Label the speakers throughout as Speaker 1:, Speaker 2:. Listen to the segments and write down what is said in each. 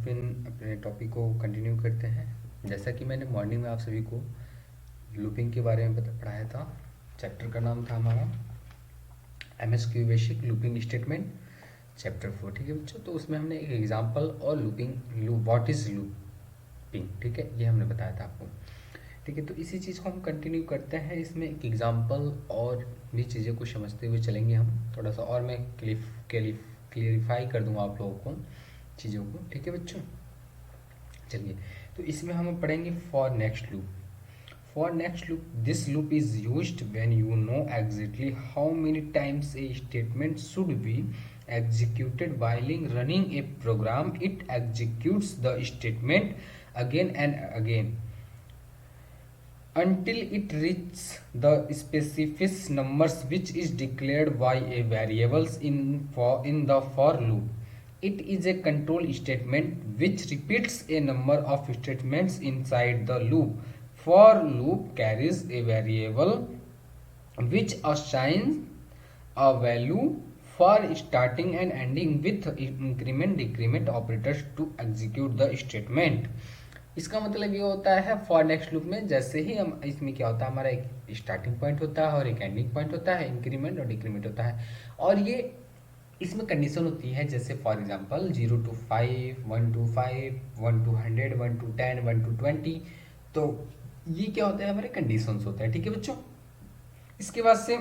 Speaker 1: फिर अपने टॉपिक को कंटिन्यू करते हैं। जैसा कि मैंने मॉर्निंग में आप सभी को लूपिंग के बारे में पढ़ाया था। चैप्टर का नाम था हमारा MSQ basic looping statement chapter 4। ठीक है बच्चों, तो उसमें हमने एक एग्जांपल और व्हाट इज लूपिंग, ठीक है, ये हमने बताया था आपको। ठीक है, तो इसी चीज़ को हम कंटिन्यू करते हैं। इसमें एक एग्जांपल और भी चीज़ों को समझते हुए चलेंगे हम। थोड़ा सा और मैं क्लियरिफाई कर दूंगा आप लोगों को चीज़ों को। ठीक है बच्चों, चलिए, तो इसमें हम पढ़ेंगे for next loop. For next loop, this loop is used when you know exactly how many times a statement should be executed while running a program. It executes the statement again and again until it reaches the specific numbers which is declared by a variables in the for loop. It is a control statement which repeats a number of statements inside the loop. For loop carries a variable which assigns a value for starting and ending with increment decrement operators to execute the statement. इसका मतलब ये होता है for next loop में जैसे ही हम इसमें क्या होता है, हमारा एक स्टार्टिंग पॉइंट होता है और एक एंडिंग पॉइंट होता है, इंक्रीमेंट और डिक्रीमेंट होता है। और ये इसमें कंडीशन होती है, जैसे for example 0 to 5, 1 to 5, 1 to 100, 1 to 10, 1 to 20। तो ये क्या होता है, हमारे कंडीशंस होते हैं। ठीक है बच्चों, इसके बाद से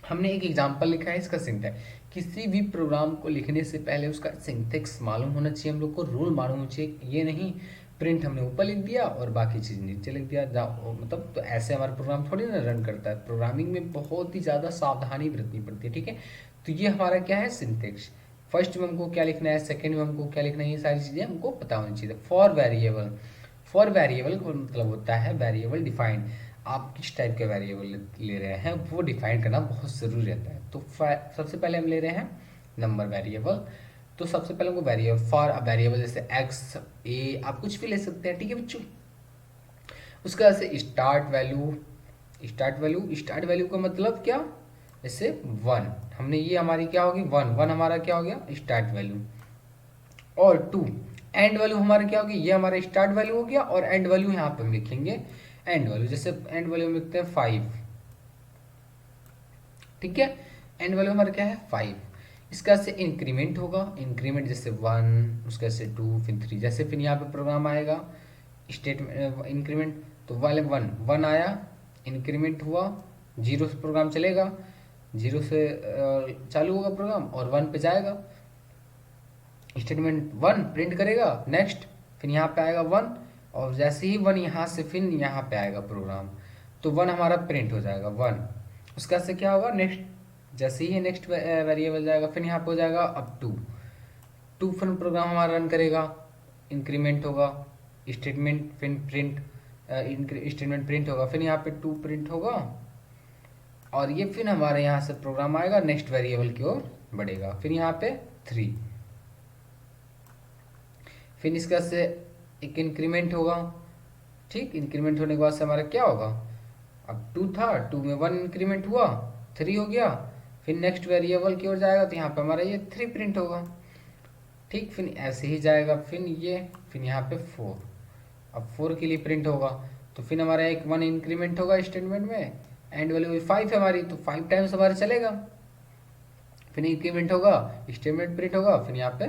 Speaker 1: हमने एक एग्जांपल लिखा है इसका सिंटैक्स। किसी भी प्रोग्राम को लिखने से पहले उसका सिंटैक्स मालूम होना चाहिए, हम लोग को रूल मालूम होना चाहिए। ये नहीं प्रिंट हमने ऊपर लिख दिया और बाकी चीज़ नीचे लिख दिया, मतलब तो ऐसे हमारा प्रोग्राम थोड़ी ना रन करता है। प्रोग्रामिंग में बहुत ही ज़्यादा सावधानी बरतनी पड़ती है। ठीक है, तो ये हमारा क्या है, सिंटैक्स। फर्स्ट में हमको क्या लिखना है, सेकेंड में हमको क्या लिखना है, ये सारी चीज़ें हमको पता होनी चाहिए। फॉर वेरिएबल का मतलब होता है वेरिएबल डिफाइंड। आप किस टाइप के वेरिएबल ले रहे हैं वो डिफाइन करना बहुत ज़रूरी रहता है। तो सबसे पहले हम ले रहे हैं नंबर वेरिएबल। तो सबसे पहले हमको वेरिएबल फॉर वेरिएबल जैसे एक्स ए, आप कुछ भी ले सकते हैं। ठीक है बच्चों, उसका जैसे स्टार्ट वैल्यू का मतलब क्या, जैसे 1 हमने, ये हमारी क्या होगी 1 हमारा क्या हो गया स्टार्ट वैल्यू। और 2 एंड वैल्यू हमारा क्या होगी, ये हमारा स्टार्ट वैल्यू हो गया। और एंड वैल्यू यहाँ पे हम लिखेंगे एंड वैल्यू, जैसे एंड वैल्यू हम लिखते हैं 5। ठीक है, एंड वैल्यू हमारा क्या है 5। इसका से इंक्रीमेंट होगा, इंक्रीमेंट जैसे 1, उसका से 2, फिर 3, जैसे फिर यहाँ पे प्रोग्राम आएगा स्टेटमेंट इंक्रीमेंट। तो वाले 1 आया, इंक्रीमेंट हुआ, 0 से प्रोग्राम चलेगा, 0 से चालू होगा प्रोग्राम और 1 पे जाएगा। स्टेटमेंट 1 प्रिंट करेगा, नेक्स्ट, फिर यहाँ पे आएगा 1, और जैसे ही 1 यहाँ से फिर यहाँ पे आएगा प्रोग्राम, तो 1 हमारा प्रिंट हो जाएगा 1। उसका से क्या होगा नेक्स्ट, जैसे ही नेक्स्ट वेरिएबल जाएगा फिर यहाँ पे हो जाएगा अब 2 फिर प्रोग्राम हमारा रन करेगा, इंक्रीमेंट होगा, स्टेटमेंट फिर प्रिंट, स्टेटमेंट प्रिंट होगा, फिर यहाँ पे 2 प्रिंट होगा, और ये फिर हमारे यहाँ से प्रोग्राम आएगा नेक्स्ट वेरिएबल की ओर बढ़ेगा, फिर यहाँ पे 3, फिर इसका से एक इंक्रीमेंट होगा। ठीक, इंक्रीमेंट होने के बाद से हमारा क्या होगा, अब 2 था, 2 में 1 इंक्रीमेंट हुआ, 3 हो गया, फिर नेक्स्ट वेरिएबल की ओर जाएगा तो यहाँ पे हमारा ये 3 प्रिंट होगा। ठीक, फिर ऐसे ही जाएगा, फिर यहाँ पे 4, अब 4 के लिए प्रिंट होगा, तो फिर हमारा एक 1 इंक्रीमेंट होगा स्टेटमेंट में, एंड वैल्यू 5 है हमारी, तो 5 टाइम्स हमारा चलेगा, फिर इंक्रीमेंट होगा, स्टेटमेंट प्रिंट होगा, फिर यहाँ पे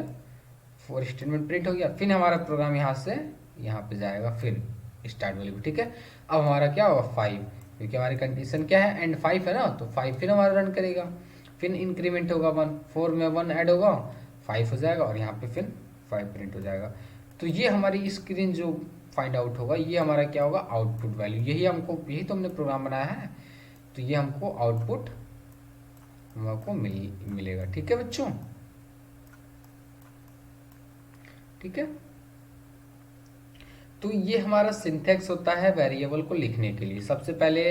Speaker 1: 4 स्टेटमेंट प्रिंट हो गया, फिर हमारा प्रोग्राम यहाँ से यहाँ पे जाएगा, फिर स्टार्ट वैल्यू। ठीक है, अब हमारा क्या होगा 5, क्योंकि हमारी कंडीशन क्या है एंड 5 है ना, तो 5 फिर हमारा रन करेगा, फिर इंक्रीमेंट होगा 1, 4 में 1 ऐड होगा, 5 हो जाएगा, और यहाँ पे फिर 5 प्रिंट हो जाएगा। तो ये हमारी स्क्रीन जो फाइंड आउट होगा, ये हमारा क्या होगा आउटपुट वैल्यू। यही तो हमने प्रोग्राम बनाया है, तो ये हमको आउटपुट हमको मिलेगा। ठीक है बच्चों, ठीक है, तो ये हमारा सिंथेक्स होता है वेरिएबल को लिखने के लिए। सबसे पहले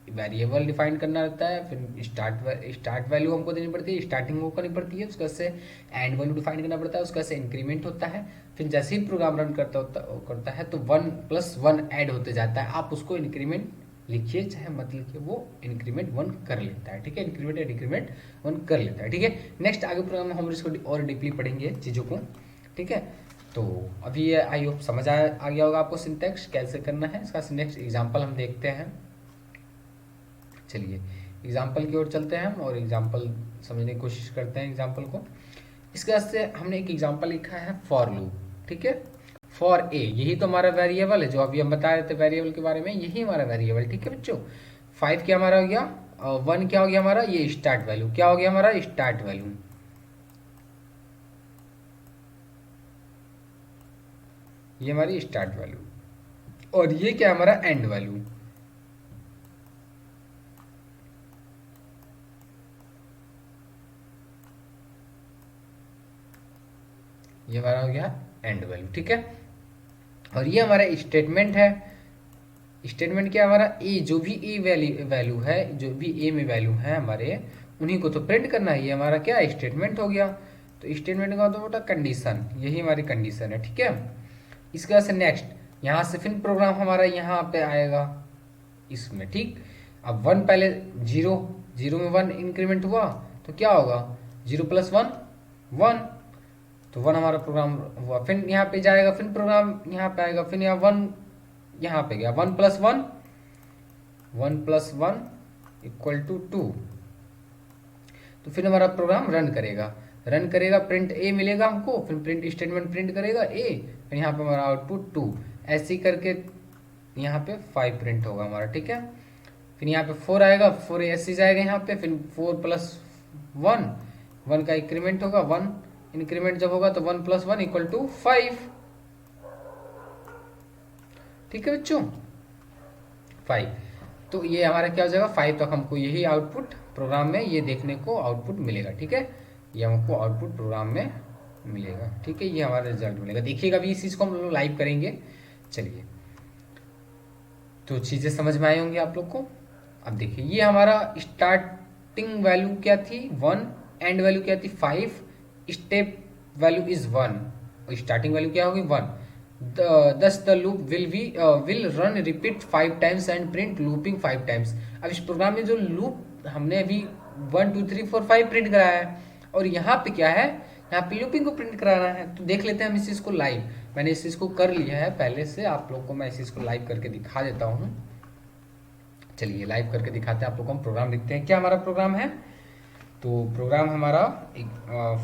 Speaker 1: वेरिएबल डिफाइन करना रहता है, फिर स्टार्ट वैल्यू हमको देनी पड़ती है, स्टार्टिंग वो करनी पड़ती है, उसका से एंड वैल्यू डिफाइन करना पड़ता है, उसका से इंक्रीमेंट होता है। फिर जैसे ही प्रोग्राम रन करता है तो 1 + 1 ऐड होते जाता है। आप उसको इंक्रीमेंट लिखिए चाहे मत लिखिए, वो इंक्रीमेंट 1 कर लेता है। ठीक है, इंक्रीमेंट या डिक्रीमेंट 1 कर लेता है। ठीक है, नेक्स्ट आगे प्रोग्राम में हम इसको और डीपली पढ़ेंगे चीज़ों को। ठीक है। तो अभी ये आई होप समझ आ गया होगा आपको सिंटैक्स कैसे करना है। इसका नेक्स्ट एग्जांपल हम देखते हैं। चलिए एग्जांपल की ओर चलते हैं हम और एग्जांपल समझने की कोशिश करते हैं एग्जांपल को। इसके वास्ते हमने एक एग्जांपल लिखा है फॉर लूप, ठीक है। फॉर ए, यही तो हमारा वेरिएबल है जो अभी हम बता रहे थे वेरिएबल के बारे में, यही हमारा वेरिएबल, ठीक है बच्चों। 5 क्या हमारा हो गया, 1 क्या हो गया हमारा, ये स्टार्ट वैल्यू क्या हो गया हमारा, स्टार्ट वैल्यू। ये हमारी स्टार्ट वैल्यू और ये क्या है हमारा एंड वैल्यू। ये हमारा हो गया एंड वैल्यू, ठीक है। और ये हमारा स्टेटमेंट है। स्टेटमेंट क्या है हमारा, ए जो भी ए वैल्यू है, जो भी ए में वैल्यू है हमारे, उन्हीं को तो प्रिंट करना है। ये हमारा क्या स्टेटमेंट हो गया। तो स्टेटमेंट का तो बेटा कंडीशन, यही हमारी कंडीशन है, ठीक है। इसके बाद से नेक्स्ट यहाँ से फिर प्रोग्राम हमारा यहाँ पे आएगा इसमें, ठीक। अब 1 पहले 0, 0 में 1 इंक्रीमेंट हुआ तो क्या होगा, 0 + 1 1, तो 1 हमारा प्रोग्राम हुआ। फिर यहाँ पे जाएगा, फिर प्रोग्राम यहाँ पे आएगा, फिर यहाँ 1 यहाँ पे गया, 1 + 1 1 + 1 = 2। तो फिर हमारा प्रोग्राम रन करेगा, प्रिंट ए मिलेगा हमको, फिर प्रिंट स्टेटमेंट प्रिंट करेगा ए, फिर यहाँ पे हमारा आउटपुट 2, ऐसे ही करके यहाँ पे 5 प्रिंट होगा हमारा, ठीक है। फिर यहाँ पे 4 आएगा, 4 ऐसे ही जाएगा यहाँ पे, फिर 4 + 1 1 का इंक्रीमेंट होगा, 1 इंक्रीमेंट जब होगा तो 1 + 1 = 5, ठीक है बच्चों 5। तो ये हमारा क्या हो जाएगा, 5 तक हमको यही आउटपुट प्रोग्राम में ये देखने को आउटपुट मिलेगा, ठीक है। ये हमको आउटपुट प्रोग्राम में मिलेगा, ठीक है। ये हमारा रिजल्ट मिलेगा, देखिएगा अभी इस चीज़ को हम लोग लाइव करेंगे। चलिए तो चीज़ें समझ में आई होंगी आप लोग को। अब देखिए ये हमारा स्टार्टिंग वैल्यू क्या थी 1, एंड वैल्यू क्या थी 5, स्टेप वैल्यू इज 1 और स्टार्टिंग वैल्यू क्या होगी 1। thus the loop will run repeat 5 times and print looping 5 times। अब इस प्रोग्राम में जो लूप हमने अभी 1 2 3 4 5 प्रिंट कराया है और यहाँ पे क्या है, यहाँ पे लूपिंग को प्रिंट कराना है। तो देख लेते हैं हम इस चीज़ को लाइव। मैंने इस चीज़ को कर लिया है पहले से, आप लोग को मैं इस चीज़ को लाइव करके दिखा देता हूँ। चलिए लाइव करके दिखाते हैं आप लोग को। हम प्रोग्राम लिखते हैं, क्या हमारा प्रोग्राम है, तो प्रोग्राम हमारा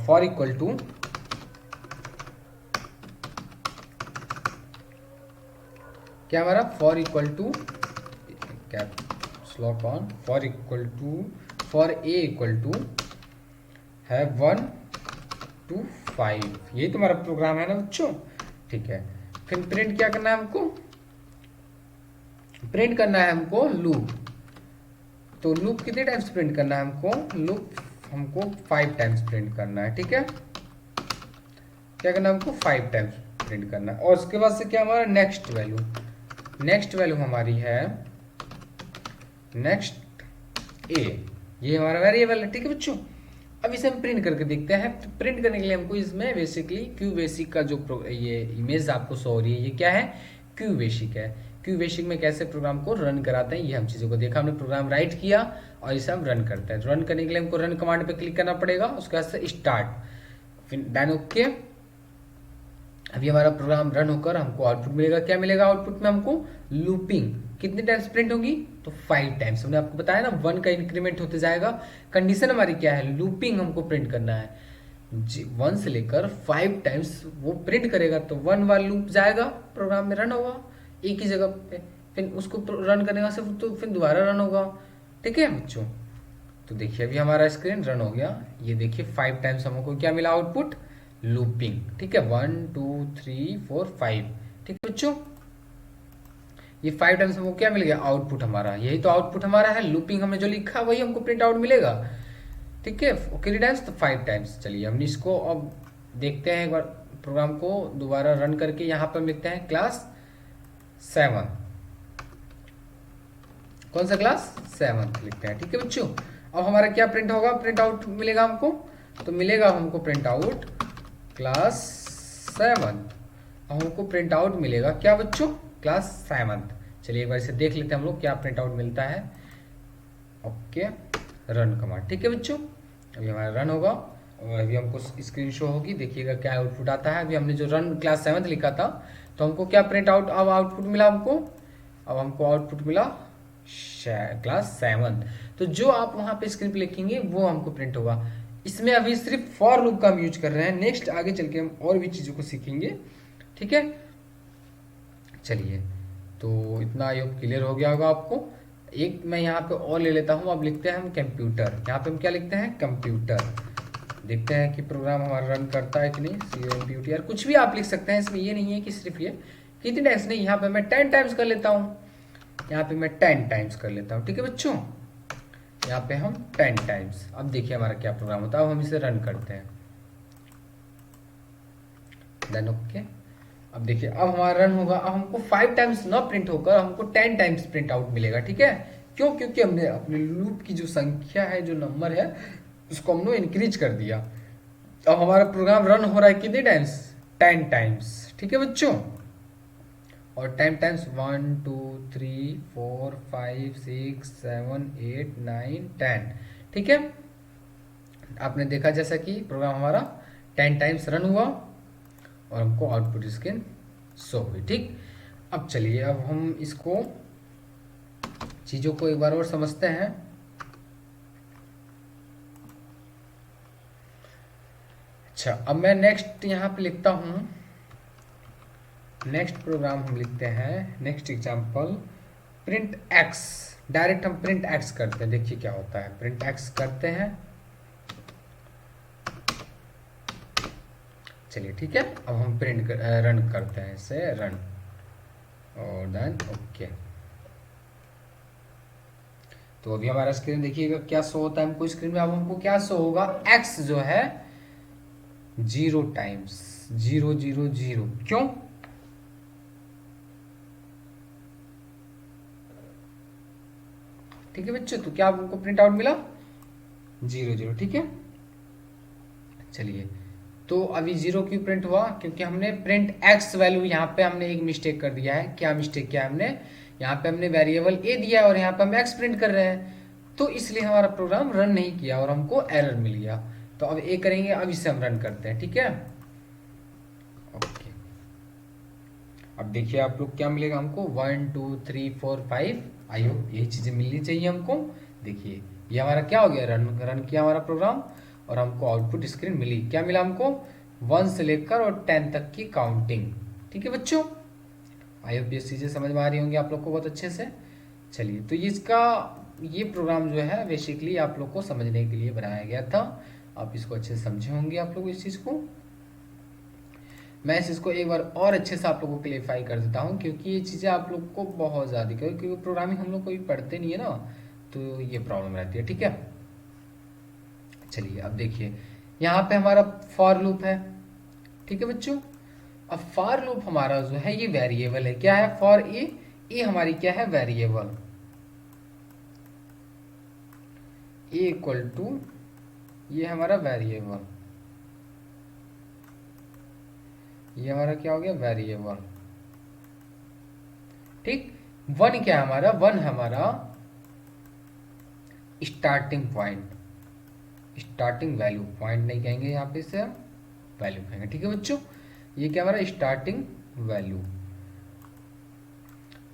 Speaker 1: फॉर इक्वल टू क्या हमारा, फॉर इक्वल टू क्या स्लॉक ऑन, four equal to four a equal to है 1 to 5, यही तुम्हारा प्रोग्राम है ना बच्चों, ठीक है। फिर प्रिंट क्या करना है हमको, प्रिंट करना है हमको लूप। तो लूप कितने टाइम्स प्रिंट करना है हमको, लूप हमको 5 टाइम्स प्रिंट करना है, ठीक है। क्या करना है हमको 5 टाइम्स प्रिंट करना है। और उसके बाद से क्या हमारा नेक्स्ट वैल्यू, नेक्स्ट वैल्यू हमारी है नेक्स्ट ए, ये हमारा वेरिएबल है, ठीक है बच्चों। अब इसे हम प्रिंट करके देखते हैं। तो प्रिंट करने के लिए हमको इसमें बेसिकली क्यू बेसिक का जो ये इमेज आपको शो हो रही है, ये क्या है, क्यू बेसिक है। क्यू बेसिक में कैसे प्रोग्राम को रन कराते हैं ये हम चीज़ों को देखा। हमने प्रोग्राम राइट किया और इसे हम रन करते हैं। रन करने के लिए हमको रन कमांड पे क्लिक करना पड़ेगा, उसके बाद से स्टार्ट, फिर डन ओके। अभी हमारा प्रोग्राम रन होकर हमको आउटपुट मिलेगा, क्या मिलेगा आउटपुट में हमको, लूपिंग कितने टाइम्स प्रिंट होगी, तो 5 टाइम्स। हमने आपको बताया ना 1 का इंक्रीमेंट होते जाएगा। कंडीशन हमारी क्या है, लूपिंग हमको प्रिंट करना है, 1 से लेकर 5 टाइम्स वो प्रिंट करेगा। तो 1 बार लूप जाएगा, प्रोग्राम में रन होगा एक ही जगह पे, फिर उसको रन करने से तो फिर दोबारा रन होगा, ठीक है बच्चों। तो देखिए अभी हमारा स्क्रीन रन हो गया, ये देखिए 5 टाइम्स हमको क्या मिला आउटपुट, लूपिंग, ठीक है 1 2 3 4 5, ठीक है बच्चों। ये 5 टाइम्स हमको क्या मिल गया आउटपुट हमारा, यही तो आउटपुट हमारा है। लूपिंग हमने जो लिखा वही हमको प्रिंट आउट मिलेगा, ठीक है। कितने टाइम्स, तो 5 टाइम्स। चलिए हम इसको अब देखते हैं एक बार प्रोग्राम को दोबारा रन करके। यहाँ पर लिखते हैं क्लास 7, कौन सा क्लास 7 लिखते हैं, ठीक है बच्चों। अब हमारा क्या प्रिंट होगा, प्रिंट आउट मिलेगा हमको, तो मिलेगा हमको प्रिंट आउट क्लास 7। हमको प्रिंट आउट मिलेगा क्या बच्चों, क्लास 7। चलिए एक बार इसे देख लेते हैं हम लोग क्या प्रिंट आउट मिलता है। ओके रन कमांड, ठीक है बच्चों। अभी हमारा रन होगा और अभी हमको स्क्रीन शो होगी, देखिएगा क्या आउटपुट आता है। अभी हमने जो रन क्लास 7 लिखा था, तो हमको क्या प्रिंट आउट अब आउटपुट मिला हमको, अब हमको आउटपुट मिला क्लास 7। तो जो आप वहां पे स्क्रीन पे लिखेंगे वो हमको प्रिंट होगा। इसमें अभी सिर्फ फॉर लूप का हम यूज कर रहे हैं, नेक्स्ट आगे चल के हम और भी चीज़ों को सीखेंगे, ठीक है। चलिए, तो इतना आई होप क्लियर हो गया होगा आपको। एक मैं यहाँ पे और ले लेता हूँ, अब लिखते हैं हम कंप्यूटर। यहाँ पे हम क्या लिखते हैं, कंप्यूटर। देखते हैं कि प्रोग्राम हमारा रन करता है कि नहीं। CMPUTR कुछ भी आप लिख सकते हैं, इसमें ये नहीं है कि सिर्फ ये कितने टाइम्स नहीं, यहाँ पे मैं 10 टाइम्स कर लेता हूँ, यहाँ पे मैं 10 टाइम्स कर लेता हूँ, ठीक है बच्चों। यहाँ पे हम 10 टाइम्स। अब देखिए हमारा क्या प्रोग्राम होता है। अब हम इसे रन करते हैं, देन ओके। अब देखिए अब हमारा रन होगा। अब हमको 5 टाइम्स ना प्रिंट होकर हमको 10 टाइम्स प्रिंट आउट मिलेगा, ठीक है। क्यों, क्योंकि हमने अपने लूप की जो संख्या है, जो नंबर है, उसको हमने इंक्रीज कर दिया। अब हमारा प्रोग्राम रन हो रहा है कितने टाइम्स, 10 टाइम्स, ठीक है बच्चों। और 10 टाइम्स 1 2 3 4 5 6 7 8 9 10, ठीक है। आपने देखा जैसा कि प्रोग्राम हमारा 10 टाइम्स रन हुआ और हमको आउटपुट स्क्रीन शो हुई, ठीक। अब चलिए, अब हम इसको चीज़ों को एक बार और समझते हैं। अच्छा, अब मैं नेक्स्ट यहाँ पे लिखता हूँ, नेक्स्ट प्रोग्राम हम लिखते हैं, next example print x. Direct हम प्रिंट एक्स करते हैं, देखिए क्या होता है। प्रिंट एक्स करते हैं, चलिए ठीक है। अब हम रन करते हैं इसे, रन और देन ओके। तो अभी हमारा स्क्रीन देखिएगा क्या शो होता है हमको स्क्रीन में। अब हमको क्या शो होगा, एक्स जो है 0 टाइम्स, 0 0 0। क्यों, ठीक है बच्चों। तो क्या हमको प्रिंट आउट मिला, 0 0, ठीक है। चलिए, तो अभी 0 क्यों प्रिंट हुआ, क्योंकि हमने प्रिंट एक्स वैल्यू, यहाँ पे हमने एक मिस्टेक कर दिया है। क्या मिस्टेक किया हमने, यहाँ पे हमने वेरिएबल ए दिया है और यहाँ पे हम एक्स प्रिंट कर रहे हैं, तो इसलिए हमारा प्रोग्राम रन नहीं किया और हमको एरर मिल गया। तो अब ए करेंगे, अब इसे हम रन करते हैं, ठीक है। ओके, अब देखिए आप लोग क्या मिलेगा हमको, 1 2 3 4 5। आई होप यही चीजें मिलनी चाहिए हमको। देखिए ये हमारा क्या हो गया, रन किया हमारा प्रोग्राम और हमको आउटपुट स्क्रीन मिली। क्या मिला हमको, 1 से लेकर और 10 तक की काउंटिंग, ठीक है बच्चों। आई होप ये चीजें समझ में आ रही होंगी आप लोग को बहुत अच्छे से। चलिए, तो ये प्रोग्राम जो है बेसिकली आप लोग को समझने के लिए बनाया गया था। आप इसको अच्छे से समझे होंगे आप लोग इस चीज को। मैं इस चीज को एक बार और अच्छे से आप लोगों को क्लेरिफाई कर देता हूँ, क्योंकि ये चीजें आप लोग को बहुत ज्यादा, क्योंकि प्रोग्रामिंग हम लोग कोई पढ़ते नहीं है ना, तो ये प्रॉब्लम रहती है, ठीक है। चलिए, अब देखिए यहाँ पे हमारा फॉर लूप है, ठीक है बच्चों। अब फॉर लूप हमारा जो है ये वेरिएबल है। क्या है, फॉर ए हमारी क्या है, वेरिएबल। ए इक्वल टू, ये हमारा वेरिएबल, ये हमारा क्या हो गया, वेरिएबल, ठीक। 1 क्या है हमारा, 1 हमारा starting point, starting value, point नहीं कहेंगे यहाँ पे, इसे हम वैल्यू कहेंगे, ठीक है बच्चों। ये क्या हमारा स्टार्टिंग वैल्यू,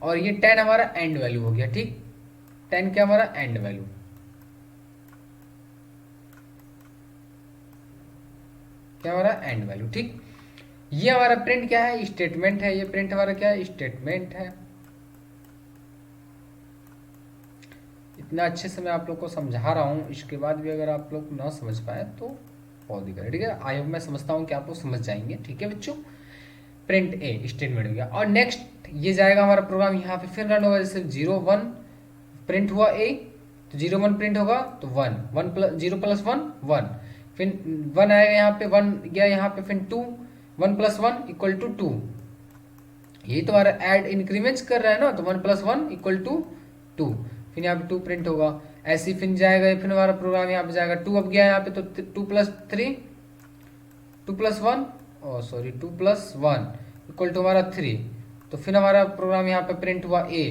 Speaker 1: और ये 10 हमारा एंड वैल्यू हो गया, ठीक। 10 क्या हमारा एंड वैल्यू, क्या हमारा एंड वैल्यू, ठीक। ये हमारा प्रिंट क्या है, स्टेटमेंट है। ये प्रिंट हमारा क्या है, स्टेटमेंट है। इतना अच्छे से मैं आप लोग को समझा रहा हूँ, इसके बाद भी अगर आप लोग ना समझ पाए तो बहुत दिक्कत है, ठीक है। आई होप मैं समझता हूँ कि आप लोग समझ जाएंगे, ठीक है बच्चों। प्रिंट ए स्टेटमेंट हो गया, और नेक्स्ट ये जाएगा हमारा प्रोग्राम यहाँ पे फिर रन होगा। जैसे 0 1 प्रिंट हुआ ए, तो 0 1 प्रिंट होगा, तो 1 1 प्लस 0 प्लस 1 1, फिर 1 आएगा यहाँ पे, 1 गया यहाँ पे, फिर 2 1 प्लस 1 इक्वल टू 2। यही तो हमारा ऐड इंक्रीमेंट्स कर रहा है ना, तो 1 प्लस 1 इक्वल टू 2, फिर यहाँ पे 2 प्रिंट होगा। ऐसे ही फिर जाएगा, फिर हमारा प्रोग्राम यहाँ पे जाएगा 2 अब गया यहाँ पे, तो 2 plus 3 2 plus 1 sorry 2 plus 1 equal to हमारा 3, तो फिर हमारा प्रोग्राम यहाँ पे प्रिंट हुआ ए,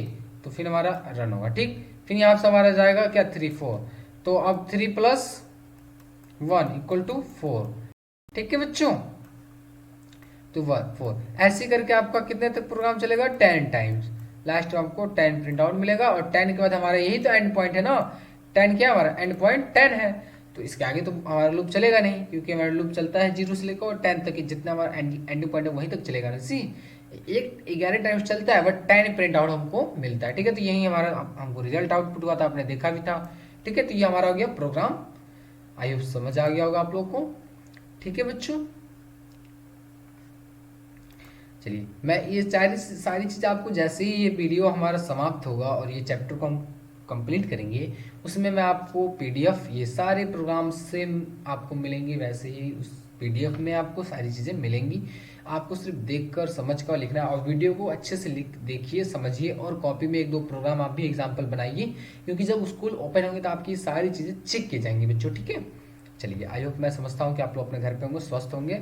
Speaker 1: तो फिर हमारा रन होगा, ठीक। फिर यहाँ से हमारा जाएगा क्या 3 4, तो अब 3 प्लस 1 इक्वल टू 4। ठीक है बच्चों, तो 1 4 ऐसे करके आपका कितने तक प्रोग्राम चलेगा, 10 टाइम्स। लास्ट में आपको 10 प्रिंट आउट मिलेगा, और 10 के बाद हमारा यही तो एंड पॉइंट है ना, 10 क्या हमारा एंड पॉइंट 10 है। तो इसके आगे तो हमारा लूप चलेगा नहीं, क्योंकि हमारा लूप चलता है 0 से लेकर और 10 तक, जितना हमारा एंडिंग पॉइंट है वहीं तक चलेगा ना। सी एक 11 टाइम्स चलता है, बट 10 प्रिंट आउट हमको मिलता है। ठीक है, तो यही हमारा हमको रिजल्ट आउटपुट हुआ था, आपने देखा भी था। ठीक है, तो ये हमारा हो गया प्रोग्राम। आई होप समझ आ गया होगा आप लोग को। ठीक है बच्चों, चलिए मैं ये सारी सारी चीज़ आपको जैसे ही ये वीडियो हमारा समाप्त होगा और ये चैप्टर को हम कंप्लीट करेंगे, उसमें मैं आपको पीडीएफ ये सारे प्रोग्राम से आपको मिलेंगे, वैसे ही उस पीडीएफ में आपको सारी चीज़ें मिलेंगी। आपको सिर्फ देखकर समझ कर लिखना है, और वीडियो को अच्छे से लिख देखिए, समझिए, और कॉपी में एक दो प्रोग्राम आप भी एग्जाम्पल बनाइए, क्योंकि जब स्कूल ओपन होंगे तो आपकी सारी चीज़ें चेक की जाएंगी बच्चों। ठीक है, चलिए आई होप, मैं समझता हूँ कि आप लोग अपने घर पे होंगे, स्वस्थ होंगे।